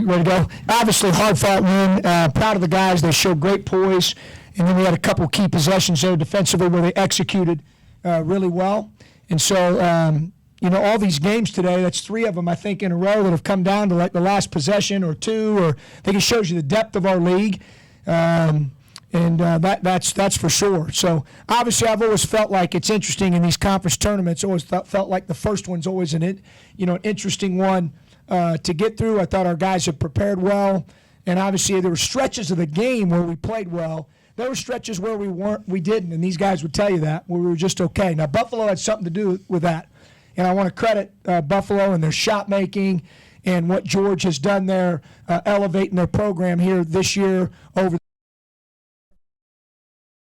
ready to go? Obviously, hard-fought win. Proud of the guys. They showed great poise. And then we had a couple key possessions there defensively where they executed really well. And so, all these games today, that's 3 of them, I think, in a row that have come down to like the last possession or 2. Or I think it shows you the depth of our league. That's for sure. So obviously, I've always felt like it's interesting in these conference tournaments. Always felt like the first one's always an interesting one to get through. I thought our guys had prepared well, and obviously there were stretches of the game where we played well. There were stretches where we didn't, and these guys would tell you that, where we were just okay. Now Buffalo had something to do with that, and I want to credit Buffalo and their shot making and what George has done there, elevating their program here this year over.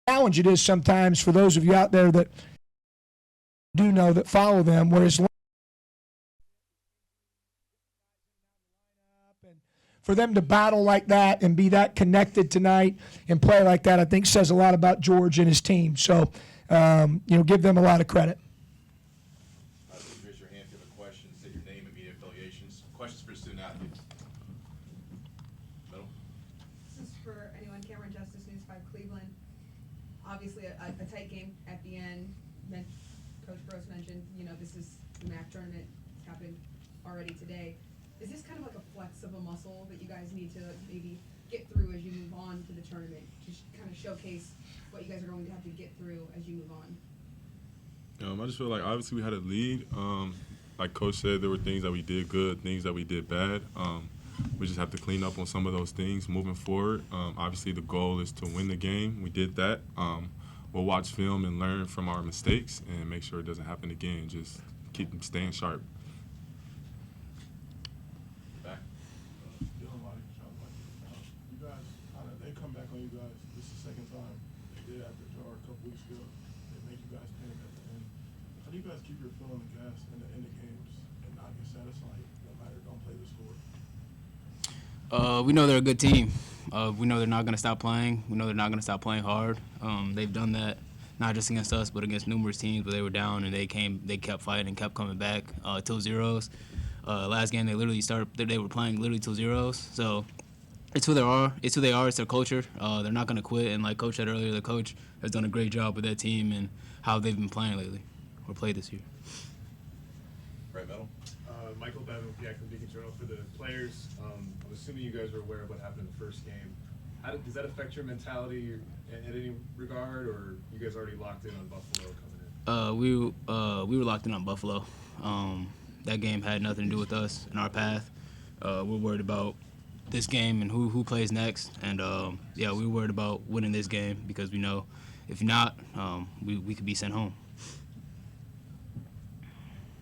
Challenge it is sometimes for those of you out there that do know that follow them, whereas for them to battle like that and be that connected tonight and play like that, I think says a lot about George and his team. So, give them a lot of credit. Raise your hand if you have a question. Say your name and media affiliations. Questions for student athletes. Middle. This is for anyone. Cameron Justice, News 5 Cleveland. Obviously, a tight game at the end. Coach Gross mentioned, this is the MAC tournament. It's happened already today. Is this kind of like a flex of a muscle that you guys need to maybe get through as you move on to the tournament? Just kind of showcase what you guys are going to have to get through as you move on. I just feel like obviously we had a lead. Like Coach said, there were things that we did good, things that we did bad. We just have to clean up on some of those things moving forward. Obviously, the goal is to win the game. We did that. We'll watch film and learn from our mistakes and make sure it doesn't happen again. Just keep staying sharp. They come back on you guys. This is the second time they did after a couple weeks ago. They make you guys pay at the end. How do you guys keep your foot on the gas in the end of games and not get satisfied no matter don't play the score? We know they're a good team. We know they're not going to stop playing. We know they're not going to stop playing hard. They've done that not just against us, but against numerous teams where they were down and they kept fighting and kept coming back till zeros. Last game they were playing literally till zeros. So it's who they are. It's their culture. They're not going to quit. And like Coach said earlier, the coach has done a great job with that team and how they've been playing lately or played this year. Right middle. Michael Bevan with the Akron Beacon-Journal. For the players, I'm assuming you guys were aware of what happened in the first game. Does that affect your mentality in any regard, or you guys already locked in on Buffalo coming in? We were locked in on Buffalo. That game had nothing to do with us and our path. We're worried about this game and who plays next, and we were worried about winning this game because we know if not, we could be sent home.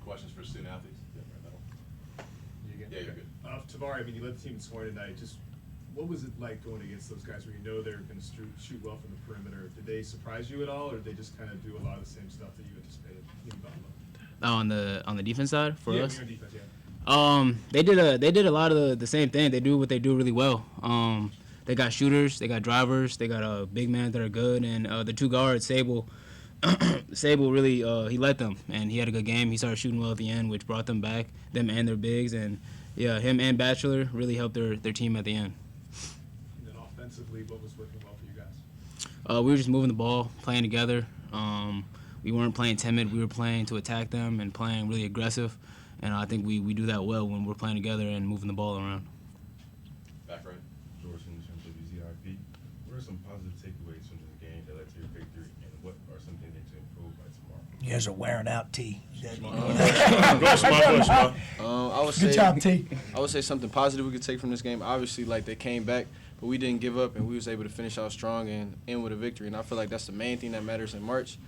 Questions for student athletes? Yeah, you're good. Tavari, you led the team in scoring tonight. Just what was it like going against those guys where you know they're going to shoot well from the perimeter? Did they surprise you at all, or did they just kind of do a lot of the same stuff that you anticipated in Buffalo? On the defense side for us? Yeah, on defense, yeah. They did a lot of the same thing. They do what they do really well. They got shooters, they got drivers, they got big men that are good, and the 2 guards, Sable really he led them, and he had a good game. He started shooting well at the end, which brought them back, them and their bigs, and him and Batchelor really helped their team at the end. And then offensively, what was working well for you guys? We were just moving the ball, playing together. We weren't playing timid. We were playing to attack them and playing really aggressive. And I think we do that well when we're playing together and moving the ball around. Back right. George from WZRP. What are some positive takeaways from this game that led to your victory, and what are some things to improve by tomorrow? You guys are wearing out, T. Good job, T. I would say something positive we could take from this game. Obviously, they came back, but we didn't give up, and we was able to finish out strong and end with a victory. And I feel like that's the main thing that matters in March.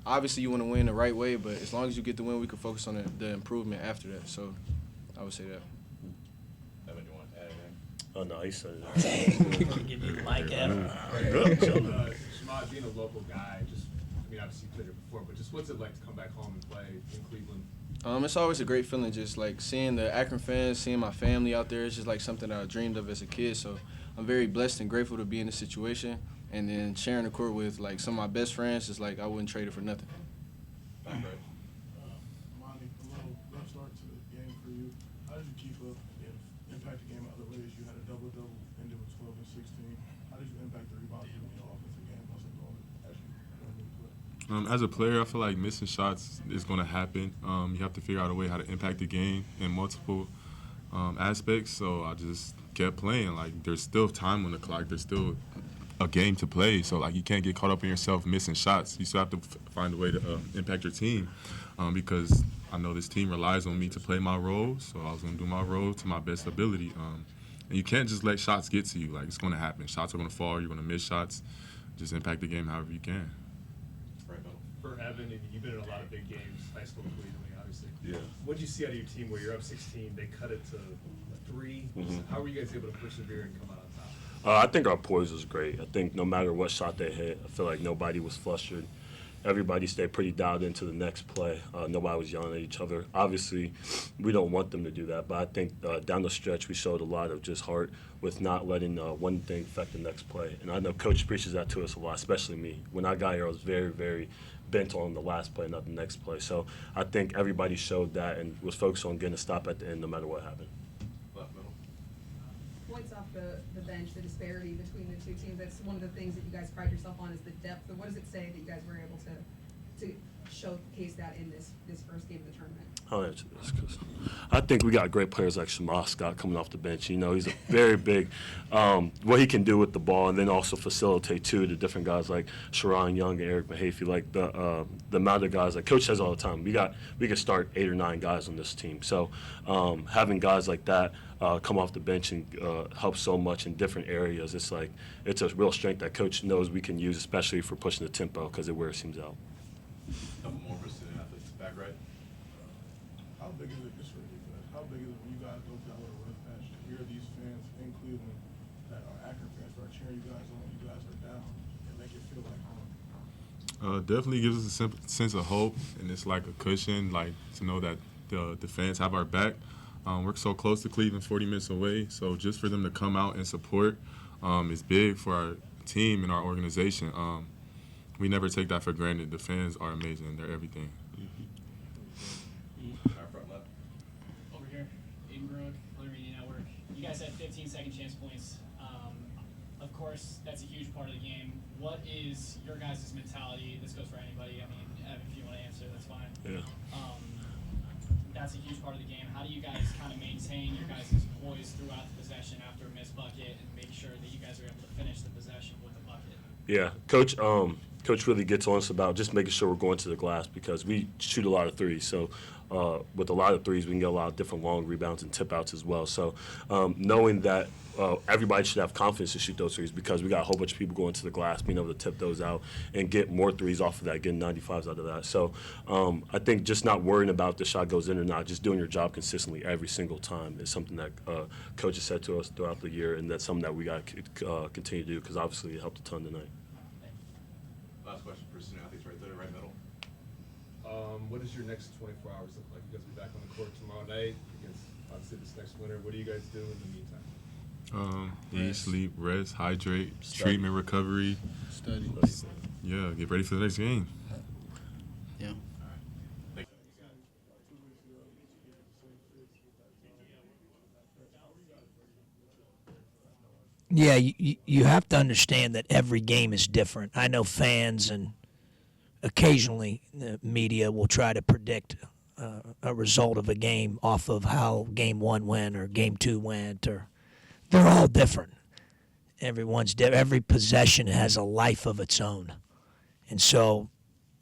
Obviously, you want to win the right way, but as long as you get the win, we can focus on the improvement after that. So I would say that. Evan, you want to add anything? Oh, no, he said it. Give you the mic, Evan. Shemad, being a local guy, obviously you played here before, but just what's it like to come back home and play in Cleveland? It's always a great feeling, just seeing the Akron fans, seeing my family out there. It's just something that I dreamed of as a kid. So I'm very blessed and grateful to be in this situation. And then sharing the court with some of my best friends is I wouldn't trade it for nothing. Back right. Monty, a little rough start to the game for you. How did you keep up and impact the game double-double ended with 12 and 16. How did you impact the rebounds in your offensive game also going as you play? As a player, I feel like missing shots is going to happen. You have to figure out a way how to impact the game in multiple aspects. So I just kept playing. Like, there's still time on the clock. There's still a game to play. So, like, you can't get caught up in yourself missing shots. You still have to find a way to impact your team because I know this team relies on me to play my role. So I was going to do my role to my best ability. And you can't just let shots get to you. Like, it's going to happen. Shots are going to fall. You're going to miss shots. Just impact the game however you can. Right middle. For Evan, and you've been in a lot of big games, high school and collegiately, obviously. Yeah. What did you see out of your team where you're up 16, they cut it to a 3? How were you guys able to persevere and come out on top? I think our poise was great. I think no matter what shot they hit, I feel like nobody was flustered. Everybody stayed pretty dialed into the next play. Nobody was yelling at each other. Obviously, we don't want them to do that, but I think down the stretch we showed a lot of just heart with not letting one thing affect the next play. And I know Coach preaches that to us a lot, especially me. When I got here, I was very, very bent on the last play, not the next play. So I think everybody showed that and was focused on getting a stop at the end no matter what happened. Left middle. Points off the bench, the disparity between the two teams. That's one of the things that you guys pride yourself on is the depth. But what does it say that you guys were able to showcase that in this first game of the tournament? I'll answer this because I think we got great players like Shamar Scott coming off the bench. You know, he's a very big, what he can do with the ball, and then also facilitate too the different guys like Sharon Young and Eric Mahaffey, like the amount of guys like Coach says all the time. We could start 8 or 9 guys on this team. So having guys like that come off the bench and help so much in different areas, it's a real strength that Coach knows we can use, especially for pushing the tempo because it wears teams out. Couple more for student athletes. Back right. How big is it, just for you guys, how big is it when you guys go to that little rough patch to hear these fans in Cleveland that are Akron fans that are cheering you guys on when you guys are down and make it feel like home? Definitely gives us a sense of hope, and it's like a cushion, like to know that the fans have our back. We're so close to Cleveland, 40 minutes away, so just for them to come out and support is big for our team and our organization. We never take that for granted. The fans are amazing. They're everything. Our front left. Over here, Aiden Brooke, Florida Media Network. You guys had 15 second chance points. Of course, that's a huge part of the game. What is your guys' mentality? This goes for anybody. I mean, Evan, if you want to answer, that's fine. Yeah. That's a huge part of the game. How do you guys kind of maintain your guys' poise throughout the possession after a missed bucket and make sure that you guys are able to finish the possession with the bucket? Yeah, Coach really gets on us about just making sure we're going to the glass because we shoot a lot of threes. So with a lot of threes, we can get a lot of different long rebounds and tip outs as well. So knowing that everybody should have confidence to shoot those threes because we got a whole bunch of people going to the glass, being able to tip those out and get more threes off of that, getting 95s out of that. So I think just not worrying about the shot goes in or not, just doing your job consistently every single time is something that Coach has said to us throughout the year, and that's something that we got to continue to do because obviously it helped a ton tonight. Last question for student athletes right there, right middle. What does your next 24 hours look like? You guys will be back on the court tomorrow night against, obviously, this next winter. What do you guys do in the meantime? Eat, sleep, rest, hydrate, treatment, recovery. Study. Yeah, get ready for the next game. Yeah. Yeah, you have to understand that every game is different. I know fans and occasionally the media will try to predict a result of a game off of how game 1 went or game 2 went, or they're all different. Everyone's every possession has a life of its own. And so,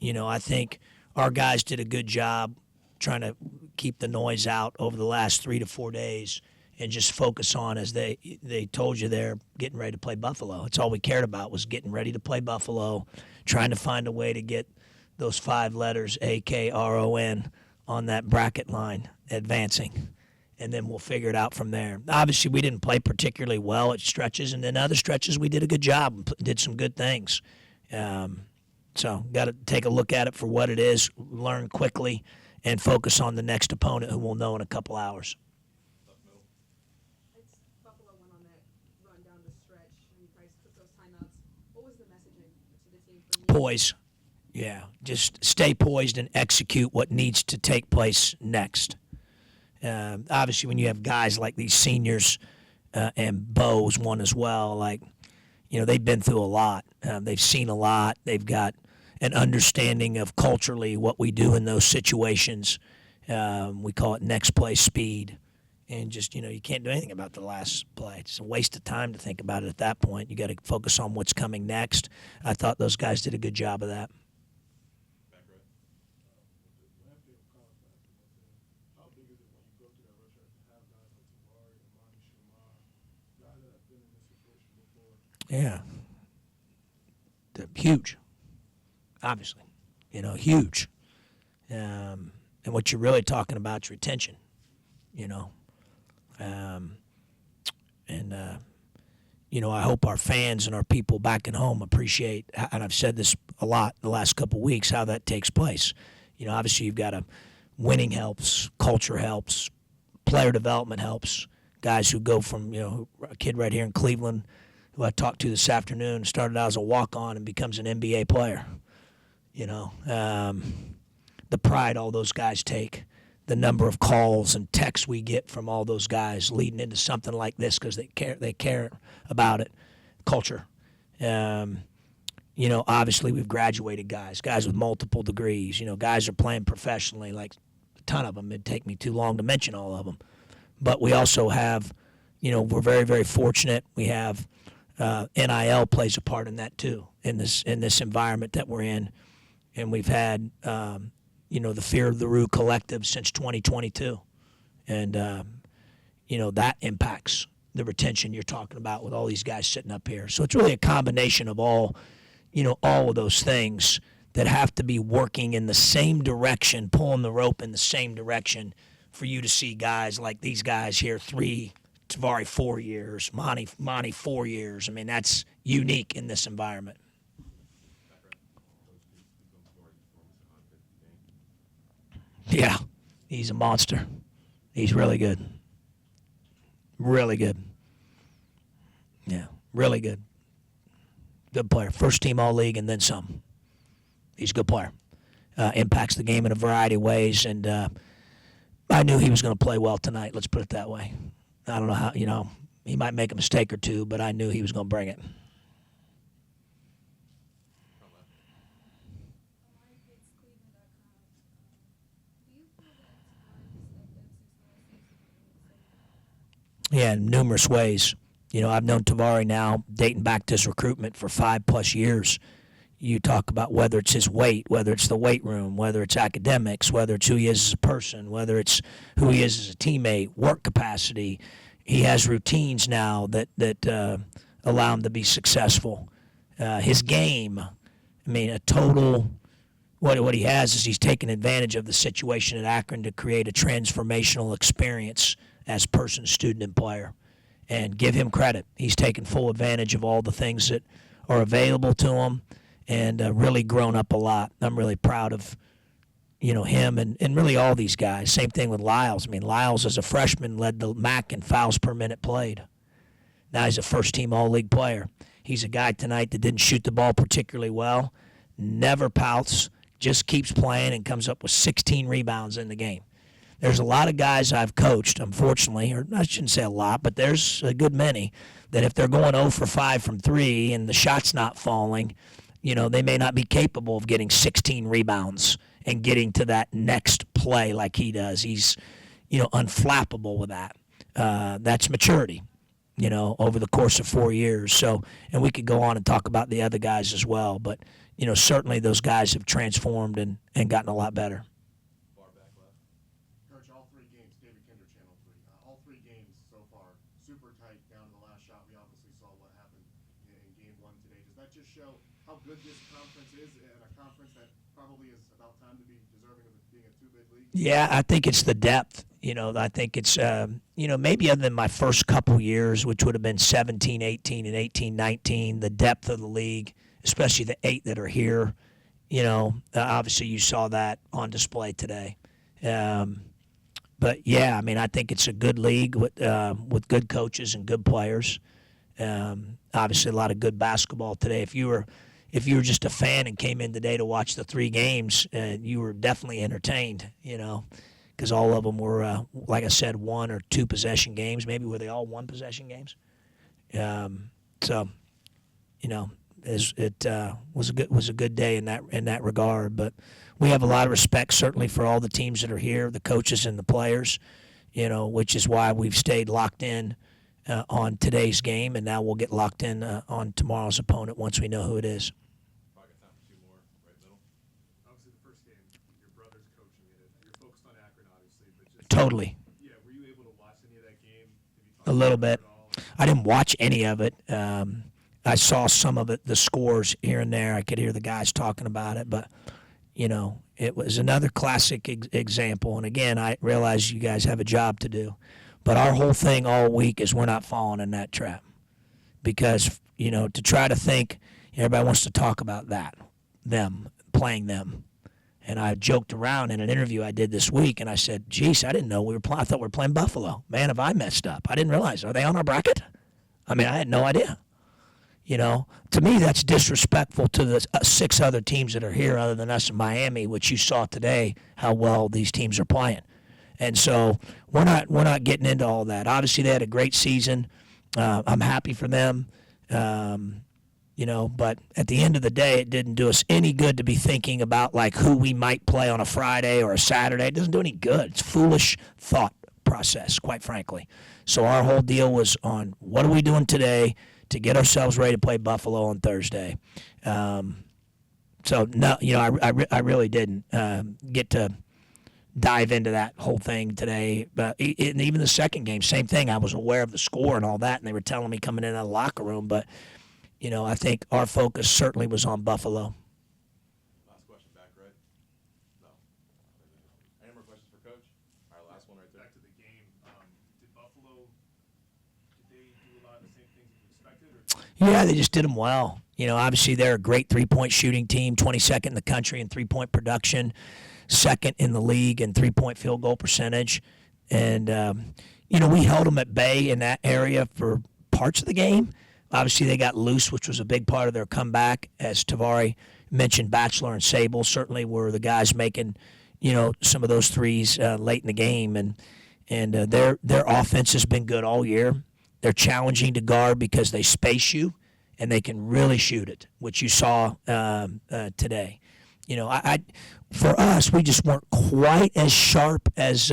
I think our guys did a good job trying to keep the noise out over the last 3 to 4 days and just focus on, as they told you, they're getting ready to play Buffalo. It's all we cared about was getting ready to play Buffalo, trying to find a way to get those 5 letters, AKRON, on that bracket line advancing. And then we'll figure it out from there. Obviously, we didn't play particularly well at stretches, and then other stretches we did a good job and did some good things. So got to take a look at it for what it is, learn quickly, and focus on the next opponent who we'll know in a couple hours. It's Buffalo went on that run down the stretch, and you guys took those timeouts. What was the messaging to the team from you? Poise. Yeah, just stay poised and execute what needs to take place next. Obviously, when you have guys like these seniors and Bo's one as well. Like, they've been through a lot. They've seen a lot. They've got an understanding of culturally what we do in those situations. We call it next play speed. And just, you can't do anything about the last play. It's a waste of time to think about it at that point. You got to focus on what's coming next. I thought those guys did a good job of that. How big is it when you go through that rush to have guys like Tabari, Amani, Shema, guys that have been in this situation before? Yeah. Huge. Obviously. Huge. And what you're really talking about is retention, I hope our fans and our people back at home appreciate, and I've said this a lot the last couple of weeks, how that takes place. Obviously you've got winning helps, culture helps, player development helps. Guys who go from, a kid right here in Cleveland who I talked to this afternoon, started out as a walk-on and becomes an NBA player. The pride all those guys take, the number of calls and texts we get from all those guys leading into something like this because they care about it, culture. Obviously we've graduated guys with multiple degrees. Guys are playing professionally, like a ton of them. It'd take me too long to mention all of them. But we also have, we're very, very fortunate. We have NIL plays a part in that too, in this environment that we're in. And we've had, the Fear of the Rue collective since 2022. And, that impacts the retention you're talking about with all these guys sitting up here. So it's really a combination of all of those things that have to be working in the same direction, pulling the rope in the same direction for you to see guys like these guys here, 3, Tavari 4 years, Monty 4 years. I mean, that's unique in this environment. Yeah, he's a monster. He's really good. Really good. Yeah, really good. Good player. First team All-League and then some. He's a good player. Impacts the game in a variety of ways, and I knew he was going to play well tonight. Let's put it that way. I don't know how, he might make a mistake or two, but I knew he was going to bring it. Yeah, in numerous ways. I've known Tavari now dating back to his recruitment for 5+ years. You talk about whether it's his weight, whether it's the weight room, whether it's academics, whether it's who he is as a person, whether it's who he is as a teammate, work capacity. He has routines now that allow him to be successful. His game, a total. What he has is he's taken advantage of the situation at Akron to create a transformational experience as person, student, and player. And give him credit. He's taken full advantage of all the things that are available to him and really grown up a lot. I'm really proud of, him and really all these guys. Same thing with Lyles. Lyles as a freshman led the MAC in fouls per minute played. Now he's a first-team All-League player. He's a guy tonight that didn't shoot the ball particularly well, never pouts, just keeps playing and comes up with 16 rebounds in the game. There's a lot of guys I've coached, unfortunately, or I shouldn't say a lot, but there's a good many that if they're going 0 for 5 from 3 and the shot's not falling, they may not be capable of getting 16 rebounds and getting to that next play like he does. He's, unflappable with that. That's maturity, over the course of 4 years. So, and we could go on and talk about the other guys as well, but, certainly those guys have transformed and gotten a lot better. Coach, all 3 games, David Kinder, Channel 3. All 3 games so far, super tight down to the last shot. We obviously saw what happened in Game 1 today. Does that just show how good this conference is and a conference that probably is about time to be deserving of being a 2-bid league? Yeah, I think it's the depth. I think it's, maybe other than my first couple years, which would have been 17, 18, and 18, 19, the depth of the league, especially the 8 that are here, obviously you saw that on display today. But, yeah, I think it's a good league with good coaches and good players. Obviously a lot of good basketball today. If you were just a fan and came in today to watch the 3 games, you were definitely entertained, because all of them were, like I said, 1 or 2 possession games. Maybe were they all 1 possession games? So, you know, it was a good day in that regard. But we have a lot of respect certainly for all the teams that are here, the coaches and the players. You know, which is why we've stayed locked in on today's game, and now we'll get locked in on tomorrow's opponent once we know who it is. I got time for 2 more, right middle. Obviously, the first game, your brother's coaching it. You're focused on Akron, obviously, but just Totally. yeah, were you able to watch any of that game? A little bit. I didn't watch any of it. I saw some of it, the scores here and there. I could hear the guys talking about it, but you know, it was another classic example. And again, I realize you guys have a job to do, but our whole thing all week is we're not falling in that trap, because you know, to try to think everybody wants to talk about them playing them. And I joked around in an interview I did this week, and I said, geez, I didn't know I thought we were playing Buffalo. Man, have I messed up. I didn't realize. Are they on our bracket? I mean, I had no idea. You know, to me, that's disrespectful to the 6 other teams that are here other than us in Miami, which you saw today how well these teams are playing. And so we're not getting into all that. Obviously, they had a great season. I'm happy for them. You know, but at the end of the day, it didn't do us any good to be thinking about like who we might play on a Friday or a Saturday. It doesn't do any good. It's foolish thought process, quite frankly. So our whole deal was on what are we doing today to get ourselves ready to play Buffalo on Thursday. So no, you know, I really didn't get to dive into that whole thing today. But and even the second game, same thing. I was aware of the score and all that, and they were telling me coming in the locker room, but. You know, I think our focus certainly was on Buffalo. Last question back, right? No. Any more questions for Coach? All right, last one right there. Back to the game. Did Buffalo, did they do a lot of the same things you expected? Or Yeah, they just did them well. You know, obviously they're a great 3-point shooting team, 22nd in the country in 3-point production, 2nd in the league in 3-point field goal percentage. And, you know, we held them at bay in that area for parts of the game. Obviously, they got loose, which was a big part of their comeback. As Tavari mentioned, Batchelor and Sable certainly were the guys making, you know, some of those threes late in the game. And their offense has been good all year. They're challenging to guard because they space you, and they can really shoot it, which you saw today. You know, for us, we just weren't quite as sharp as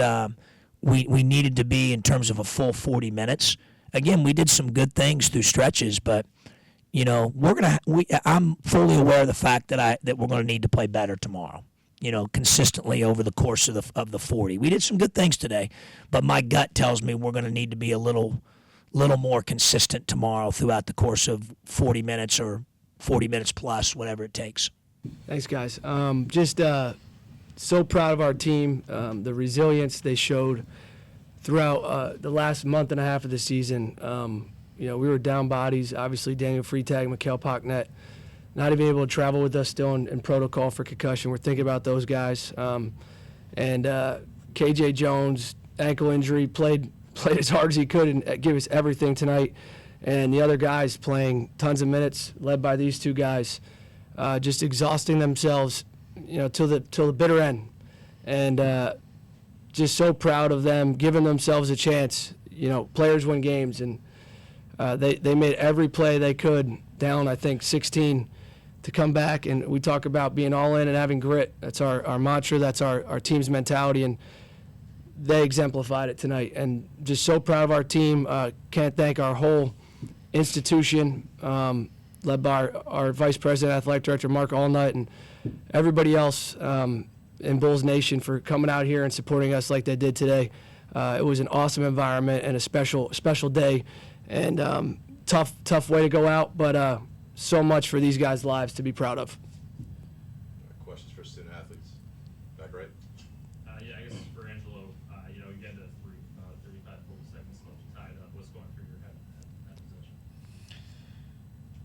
we needed to be in terms of a full 40 minutes. Again, we did some good things through stretches, but you know I'm fully aware of the fact that we're going to need to play better tomorrow. You know, consistently over the course of the 40. We did some good things today, but my gut tells me we're going to need to be a little more consistent tomorrow throughout the course of 40 minutes or 40 minutes plus, whatever it takes. Thanks, guys. Just so proud of our team, the resilience they showed throughout the last month and a half of the season. You know, we were down bodies. Obviously, Daniel Freitag, Mikhail Pocknet, not even able to travel with us, still in protocol for concussion. We're thinking about those guys. And KJ Jones, ankle injury, played as hard as he could and give us everything tonight. And the other guys playing tons of minutes, led by these 2 guys, just exhausting themselves, you know, till the bitter end. And just so proud of them, giving themselves a chance. You know, players win games, and they made every play they could, down, I think, 16, to come back. And we talk about being all in and having grit. That's our mantra. That's our team's mentality, and they exemplified it tonight. And just so proud of our team. Can't thank our whole institution, led by our Vice President, Athletic Director, Mark Allnut, and everybody else in Bulls Nation for coming out here and supporting us like they did today. It was an awesome environment and a special day, and tough way to go out, but so much for these guys' lives to be proud of. Questions for student athletes? Back right? Yeah, I guess for Angelo, you know, you get to 35 full seconds left to tie it up. What's going through your head in that possession?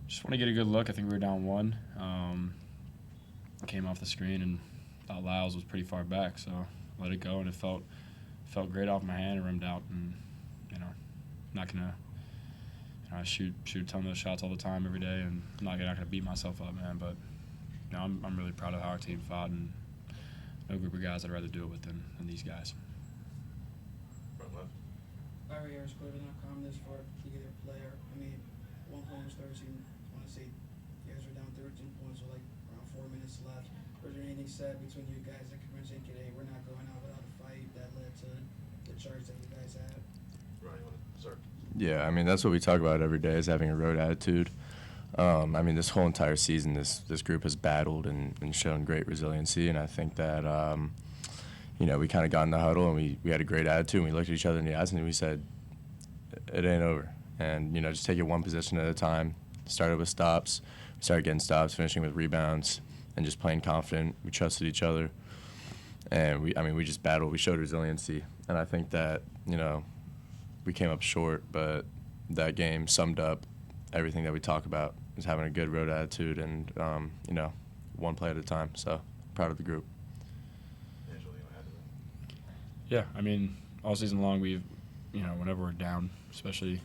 Just want to get a good look. I think we were down 1. Came off the screen and thought Lyles was pretty far back, so let it go, and it felt great off my hand and rimmed out. And you know, not gonna shoot a ton of those shots all the time every day, and I'm not gonna beat myself up, man. But you know, I'm really proud of how our team fought, and no group of guys I'd rather do it with than these guys. Larry Harris, Quarterfinal, this for either player. I mean, one point was Thursday. I want to say you guys were down 13 points with like around 4 minutes left. Was there anything said between you guys that convinced you, hey, we're not going out without a fight that led to the charge that you guys had? Ryan, you want to start? Yeah, I mean, that's what we talk about every day, is having a road attitude. I mean, this whole entire season, this group has battled and shown great resiliency, and I think that, you know, we kind of got in the huddle and we had a great attitude, and we looked at each other in the eyes and we said, it ain't over. And, you know, just take it one possession at a time. Started with stops. We started getting stops, finishing with rebounds, and just playing confident. We trusted each other. And, we just battled. We showed resiliency. And I think that, you know, we came up short, but that game summed up everything that we talk about, is having a good road attitude and, you know, one play at a time. So, proud of the group. Angelo, you want to add to that? Yeah, I mean, all season long we've, you know, whenever we're down, especially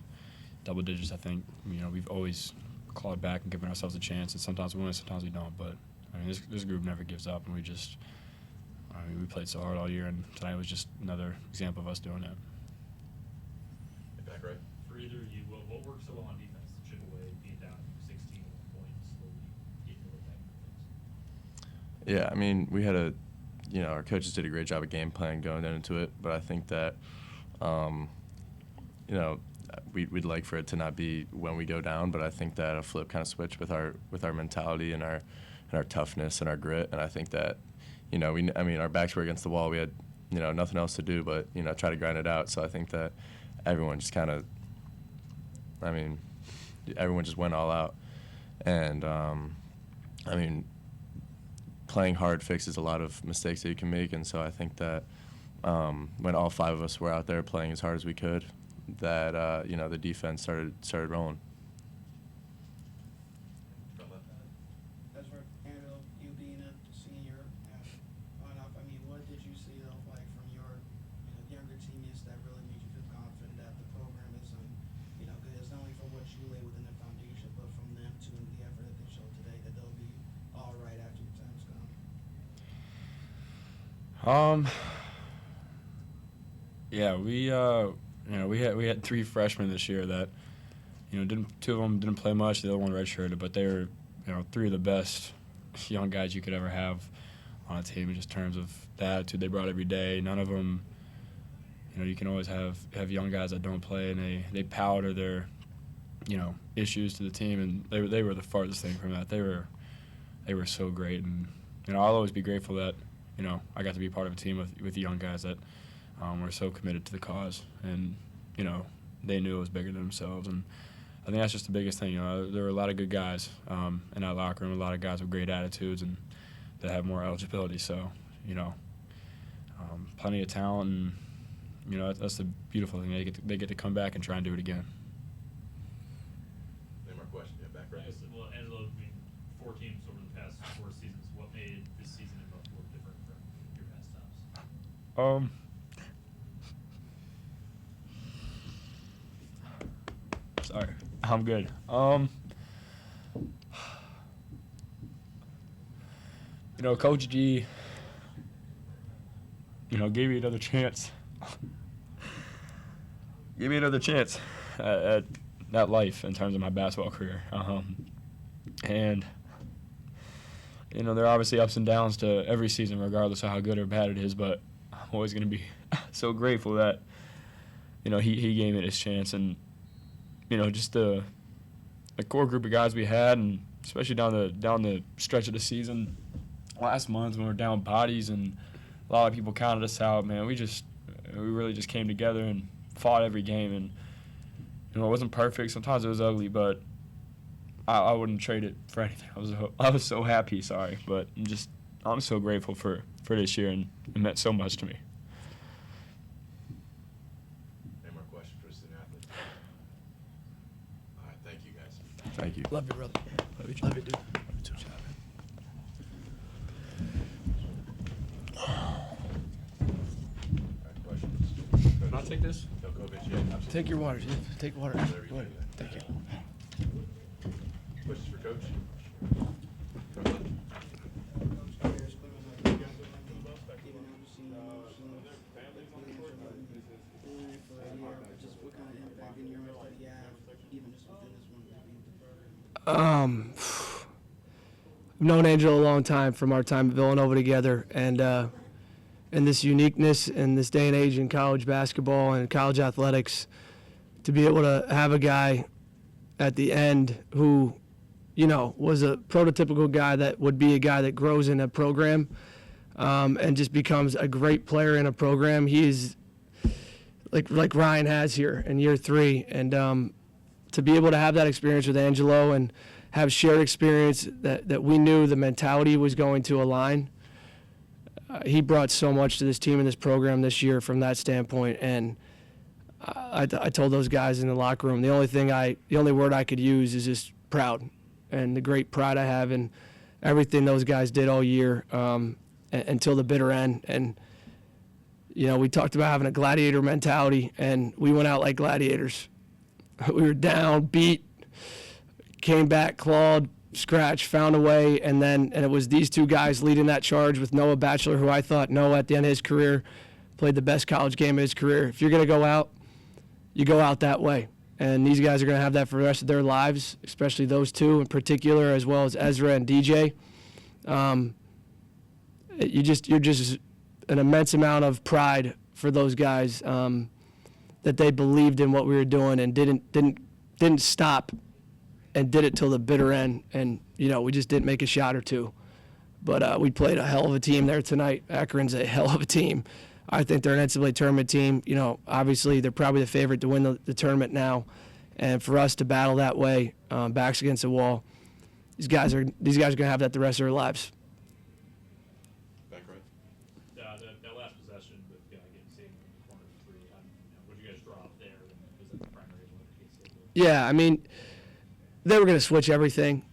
double digits, I think, you know, we've always clawed back and given ourselves a chance. And sometimes we win, sometimes we don't. But, I mean, this group never gives up, and we played so hard all year, and tonight was just another example of us doing that. Back right. For either of you, what worked so well on defense to chip away, being down 16 points, slowly getting a little back into things? Yeah, I mean, we had you know, our coaches did a great job of game plan going into it, but I think that, you know, we'd like for it to not be when we go down, but I think that a flip kind of switch with our mentality and our toughness and our grit, and I think that, you know, our backs were against the wall. We had, you know, nothing else to do but, you know, try to grind it out. So I think that everyone just kind of, everyone just went all out, and I mean, playing hard fixes a lot of mistakes that you can make, and so I think that when all five of us were out there playing as hard as we could, that you know, the defense started rolling. As for Angelo, you being a senior, on off, I mean, what did you see though, like from your younger teammates that really made you feel confident that the program is good? It's not only from what you lay within the foundation, but from them too, and the effort that they showed today, that they'll be all right after your time's gone. Yeah, we had three freshmen this year that, you know, two of them didn't play much, the other one redshirted, but they were, you know, three of the best young guys you could ever have on a team in just terms of the attitude they brought every day. None of them, you know, you can always have young guys that don't play and they powder their, you know, issues to the team, and they were the farthest thing from that. They were so great, and, you know, I'll always be grateful that, you know, I got to be part of a team with young guys that were so committed to the cause, and, you know, they knew it was bigger than themselves, and I think that's just the biggest thing. You know, there were a lot of good guys in that locker room, a lot of guys with great attitudes and that have more eligibility. So, you know, plenty of talent, and, you know, that's the beautiful thing. They get to come back and try and do it again. Any more questions? Yeah, back right. Well, Angelo, I mean, 4 teams over the past 4 seasons. What made this season in Buffalo different from your past times? Sorry, I'm good. You know, Coach G, you know, gave me another chance. Gave me another chance at that life in terms of my basketball career. And, you know, there are obviously ups and downs to every season, regardless of how good or bad it is, but I'm always going to be so grateful that, you know, he gave me this chance. And, you know, just the core group of guys we had, and especially down the stretch of the season, last month when we were down bodies and a lot of people counted us out, man, we really just came together and fought every game. And, you know, it wasn't perfect. Sometimes it was ugly, but I wouldn't trade it for anything. I was so happy, but I'm so grateful for this year, and it meant so much to me. Any more questions for student athletes? All right, thank you guys. Thank you. Love you, brother. Love you, dude. Can I take this? Take your water, Jeff. Take water. Go ahead. Thank you. Questions for Coach? win it for a year, but just what kind of impact in your life did he have, even just within this one to beat the program? I've known Angelo a long time from our time at Villanova together, and this uniqueness in this day and age in college basketball and college athletics, to be able to have a guy at the end who, you know, was a prototypical guy that would be a guy that grows in a program and just becomes a great player in a program. He is like Ryan has here in year 3, and to be able to have that experience with Angelo and have shared experience that we knew the mentality was going to align. He brought so much to this team and this program this year from that standpoint, and I told those guys in the locker room, the only word I could use is just proud, and the great pride I have in everything those guys did all year until the bitter end. And you know, we talked about having a gladiator mentality, and we went out like gladiators. We were down, beat, came back, clawed, scratched, found a way, and it was these two guys leading that charge with Noah Batchelor, who I thought Noah at the end of his career played the best college game of his career. If you're going to go out, you go out that way. And these guys are going to have that for the rest of their lives, especially those two in particular, as well as Ezra and DJ. You're just an immense amount of pride for those guys that they believed in what we were doing and didn't stop and did it till the bitter end. And, you know, we just didn't make a shot or two. But we played a hell of a team there tonight. Akron's a hell of a team. I think they're an NCAA tournament team. You know, obviously they're probably the favorite to win the tournament now. And for us to battle that way, backs against the wall, these guys are going to have that the rest of their lives. Back right. That last possession with getting saved in the corner of 3, what did you guys draw up there? Was that the primary one that gets saved? Yeah, I mean, they were going to switch everything.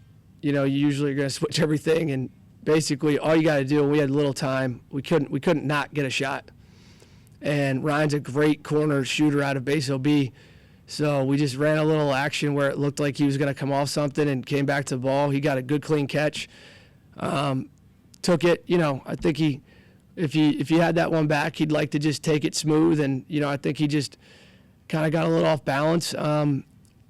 You know, you usually are going to switch everything, and basically all you got to do, we had little time. We couldn't not get a shot. And Ryan's a great corner shooter out of base OB. So we just ran a little action where it looked like he was going to come off something and came back to the ball. He got a good clean catch. Took it, you know, I think if he had that one back, he'd like to just take it smooth. And, you know, I think he just kind of got a little off balance. And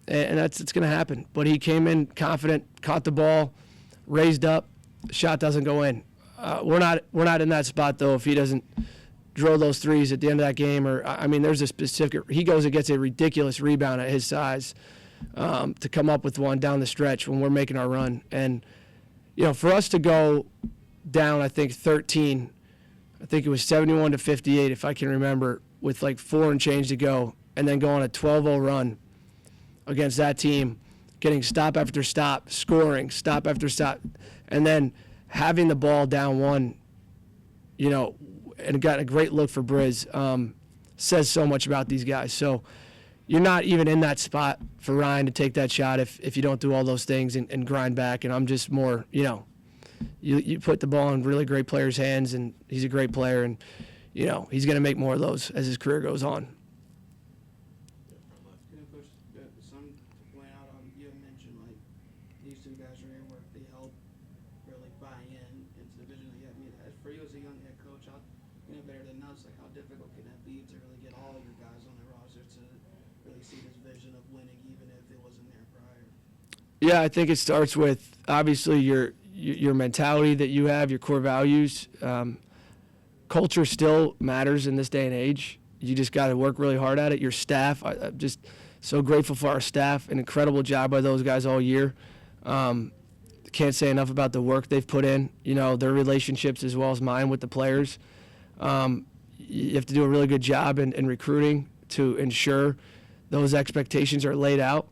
it's going to happen. But he came in confident, caught the ball, raised up, shot doesn't go in. We're not in that spot, though, if he doesn't drill those threes at the end of that game. Or I mean, there's a specific, he goes and gets a ridiculous rebound at his size to come up with one down the stretch when we're making our run. And, you know, for us to go down, I think 13, I think it was 71-58, if I can remember, with like 4 and change to go, and then go on a 12-0 run against that team, getting stop after stop, scoring, stop after stop, and then having the ball down 1, you know, and got a great look for Briz, says so much about these guys. So you're not even in that spot for Ryan to take that shot if you don't do all those things and grind back. And I'm just more, you know, you put the ball in really great players' hands, and he's a great player, and, you know, he's going to make more of those as his career goes on. Coach, some point out, you had mentioned, like, these two guys right here where they help really buy in into the vision that you have. I mean, for you as a young head coach, you know better than us, like, how difficult can that be to really get all of your guys on the roster to really see this vision of winning, even if it wasn't there prior? Yeah, I think it starts with, obviously, your mentality that you have, your core values. Culture still matters in this day and age. You just got to work really hard at it. Your staff, I'm just so grateful for our staff. An incredible job by those guys all year. Can't say enough about the work they've put in, you know, their relationships as well as mine with the players. You have to do a really good job in recruiting to ensure those expectations are laid out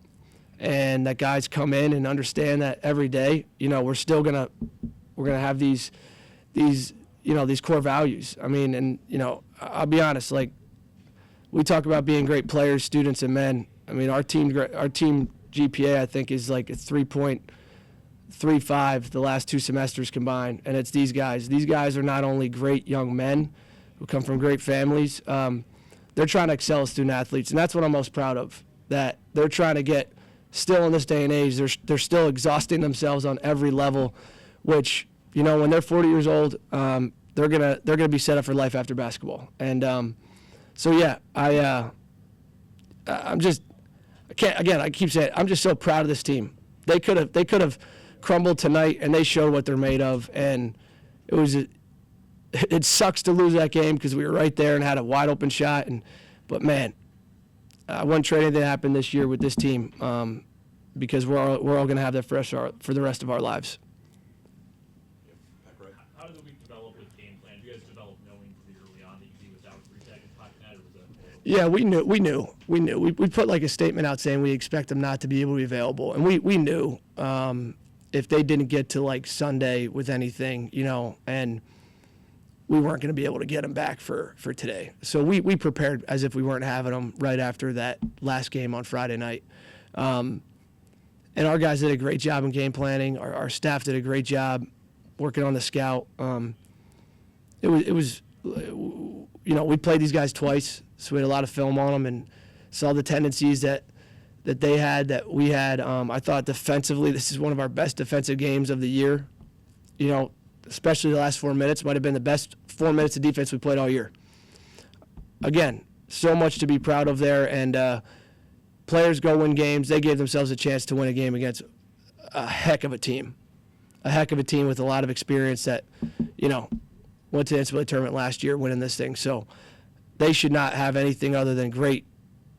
and that guys come in and understand that every day, you know, we're gonna have these you know, these core values. I mean, and, you know, I'll be honest, like, we talk about being great players, students, and men. I mean, our team GPA, I think, is like a 3.35 the last 2 semesters combined, and it's these guys. These guys are not only great young men who come from great families, they're trying to excel as student athletes, and that's what I'm most proud of, that they're trying to get, still in this day and age, they're still exhausting themselves on every level, which, you know, when they're 40 years old, they're gonna be set up for life after basketball. And So yeah, I'm just I keep saying I'm just so proud of this team. They could have crumbled tonight, and they showed what they're made of. And it sucks to lose that game because we were right there and had a wide open shot. But man, I wouldn't trade anything that happened this year with this team because we're all going to have that for the rest of our lives. How did the week develop with game plan? Did you guys develop knowing pretty early on that you'd be without Retek and Pocket Net, or was that? Yeah, we knew. We put like a statement out saying we expect them not to be able to be available, and we knew if they didn't get to like Sunday with anything, and we weren't going to be able to get them back for today. So we prepared as if we weren't having them right after that last game on Friday night. And our guys did a great job in game planning. Our staff did a great job working on the scout. It was we played these guys twice, so we had a lot of film on them and saw the tendencies that they had, that we had. I thought defensively, this is one of our best defensive games of the year. Especially the last 4 minutes, might have been the best 4 minutes of defense we played all year. Again, so much to be proud of there, and players go win games. They gave themselves a chance to win a game against a heck of a team with a lot of experience that, went to the NCAA tournament last year winning this thing. So they should not have anything other than great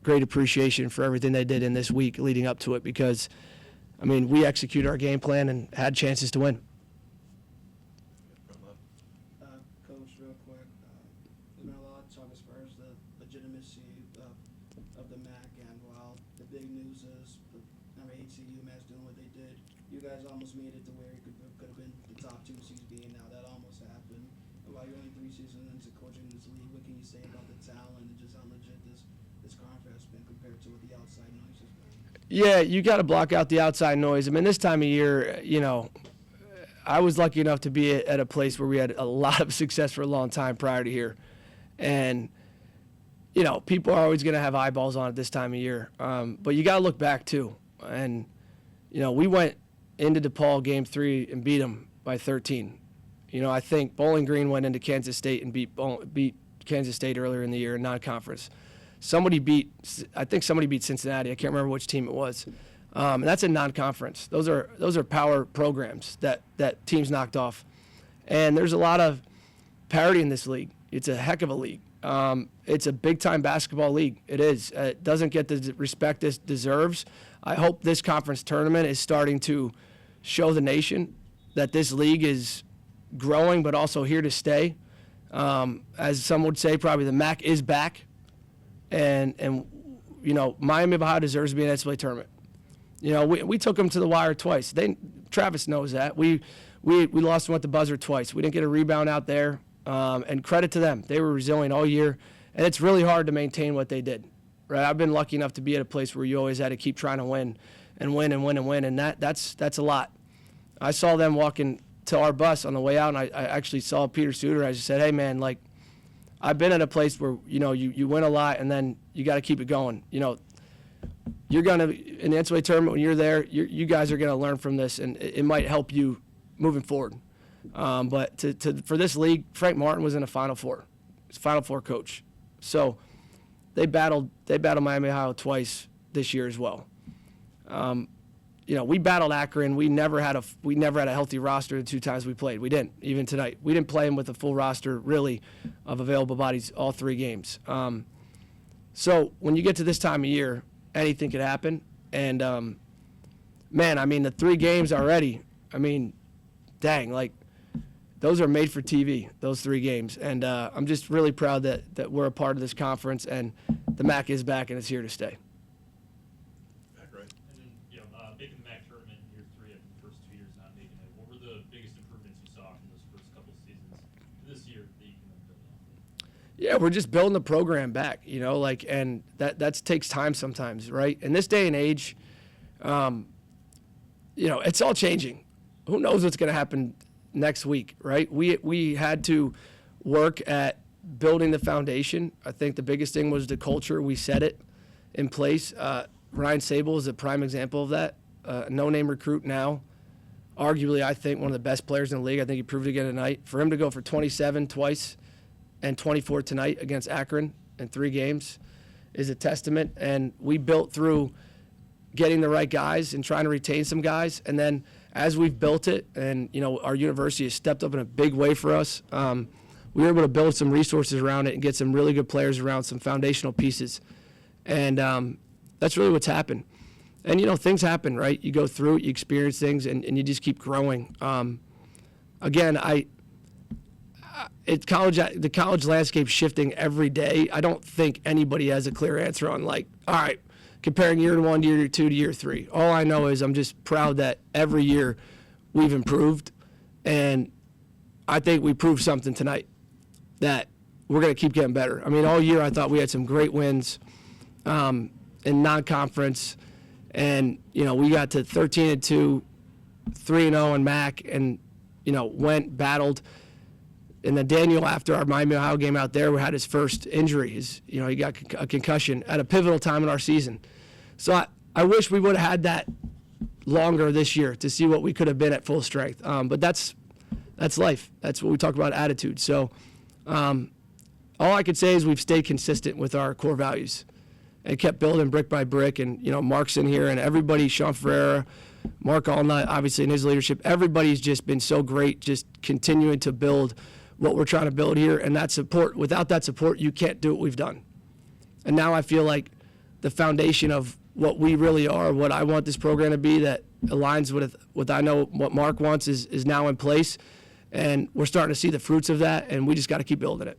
appreciation for everything they did in this week leading up to it because, we executed our game plan and had chances to win. Coach, real quick, there's been a lot of talk as far as the legitimacy of the MAC, and while the big news is HCU Mass doing what they did, you guys almost made it to where you could have been the top 2 seeds being now. That almost happened. While you're only 3 seasons into coaching this league, what can you say about the talent and just how legit this conference has been compared to what the outside noise has been? Yeah, you got to block out the outside noise. This time of year, I was lucky enough to be at a place where we had a lot of success for a long time prior to here. And, people are always going to have eyeballs on it this time of year. But you got to look back, too. And, we went into DePaul Game 3 and beat them by 13. I think Bowling Green went into Kansas State and beat Kansas State earlier in the year in non-conference. Somebody beat Cincinnati. I can't remember which team it was. And that's in non-conference. Those are power programs that teams knocked off. And there's a lot of parity in this league. It's a heck of a league. It's a big-time basketball league. It is. It doesn't get the respect it deserves. I hope this conference tournament is starting to show the nation that this league is growing but also here to stay. As some would say, probably the MAC is back. And Miami of Ohio deserves to be in the NCAA tournament. We took them to the wire twice. Travis knows that. We lost them at the buzzer twice. We didn't get a rebound out there. And credit to them. They were resilient all year. And it's really hard to maintain what they did. Right? I've been lucky enough to be at a place where you always had to keep trying to win and win and win and win. And that's a lot. I saw them walking to our bus on the way out, and I actually saw Peter Suter. I just said, hey, man, I've been at a place where, you win a lot, and then you got to keep it going. You're going to, in the NCAA tournament, when you're there, you guys are going to learn from this, and it might help you moving forward. But for this league, Frank Martin was in a Final Four. He's a Final Four coach. So they battled Miami, Ohio twice this year as well. We battled Akron. We never had a healthy roster the 2 times we played. We didn't, even tonight. We didn't play them with a full roster, really, of available bodies all 3 games. So when you get to this time of year, anything could happen. And, the 3 games already, dang, those are made for TV, those 3 games. And I'm just really proud that we're a part of this conference, and the MAC is back, and it's here to stay. Making the MAC tournament in year 3 after the first 2 years not making it, what were the biggest improvements you saw from those first couple of seasons this year that you can build on? Yeah, we're just building the program back, and that takes time sometimes, right? In this day and age, it's all changing. Who knows what's going to happen next week, right? We had to work at building the foundation. I think the biggest thing was the culture. We set it in place. Ryan Sable is a prime example of that. No-name recruit now. Arguably, I think, one of the best players in the league. I think he proved it again tonight. For him to go for 27 twice and 24 tonight against Akron in 3 games is a testament. And we built through getting the right guys and trying to retain some guys. And then as we've built it, and our university has stepped up in a big way for us, we were able to build some resources around it and get some really good players around, some foundational pieces. And that's really what's happened. And, things happen, right? You go through it, you experience things, and you just keep growing. Again, the college landscape shifting every day. I don't think anybody has a clear answer on, all right, comparing year 1 to year 2 to year 3. All I know is I'm just proud that every year we've improved, and I think we proved something tonight, that we're going to keep getting better. I mean, all year I thought we had some great wins in non-conference, and, we got to 13-2, 3-0 in MAC, and, went, battled. And then Daniel, after our Miami, Ohio game out there, had his first injury. He got a concussion at a pivotal time in our season. So I wish we would have had that longer this year to see what we could have been at full strength. But that's life. That's what we talk about, attitude. So all I could say is we've stayed consistent with our core values and kept building brick by brick. And, Mark's in here, and everybody, Sean Ferreira, Mark Allnut, obviously in his leadership, everybody's just been so great, just continuing to build what we're trying to build here. And that support, without that support, you can't do what we've done. And now I feel like the foundation of what we really are, what I want this program to be, that aligns with what I know what Mark wants, is now in place. And we're starting to see the fruits of that, and we just got to keep building it.